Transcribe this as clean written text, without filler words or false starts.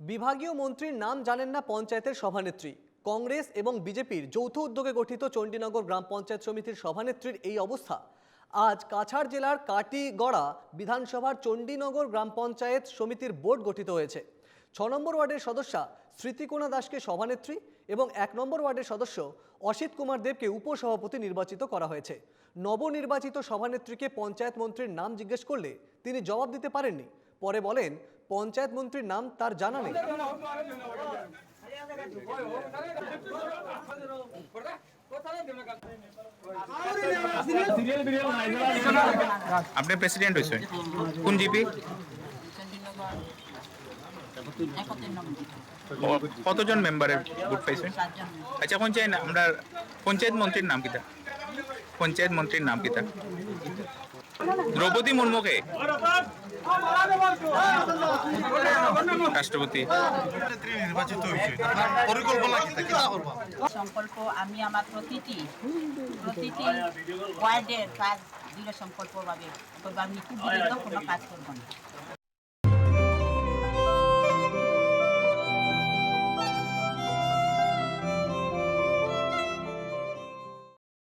বিভাগীয় মন্ত্রীর নাম জানেন না পঞ্চায়েতের সভানেত্রী। কংগ্রেস এবং বিজেপির যৌথ উদ্যোগে গঠিত চণ্ডীনগর গ্রাম পঞ্চায়েত সমিতির সভানেত্রীর এই অবস্থা। আজ কাছাড় জেলার কাটিগড়া বিধানসভার চণ্ডীনগর গ্রাম পঞ্চায়েত সমিতির বোর্ড গঠিত হয়েছে। ৬ নম্বর ওয়ার্ডের সদস্যা স্মৃতিকোনা দাসকে সভানেত্রী এবং ১ নম্বর ওয়ার্ডের সদস্য অসিত কুমার দেবকে উপসভাপতি নির্বাচিত করা হয়েছে। নবনির্বাচিত সভানেত্রীকে পঞ্চায়েত মন্ত্রীর নাম জিজ্ঞেস করলে তিনি জবাব দিতে পারেননি। পরে বলেন, পঞ্চায়েত মন্ত্রীর নাম তার জানা নেই। আপনি প্রেসিডেন্ট হয়েছেন কোন জিপি? কতজন মেম্বারের ভোট পাইছেন? আচ্ছা, কোন চাই না আমরা পঞ্চায়েত মন্ত্রীর নাম কিতা? পঞ্চায়েত মন্ত্রীর নাম কিতা? দ্রৌপদী মুর্মুকে রাষ্ট্রপতি নির্বাচিত হয়েছে। পরিকল্পনা সংকল্প আমি আমার প্রতিটি ওয়ার্ডের কাজ দৃঢ় সংকল্পভাবে করবো। আমি খুব বিরোধ কোনো কাজ করবো না।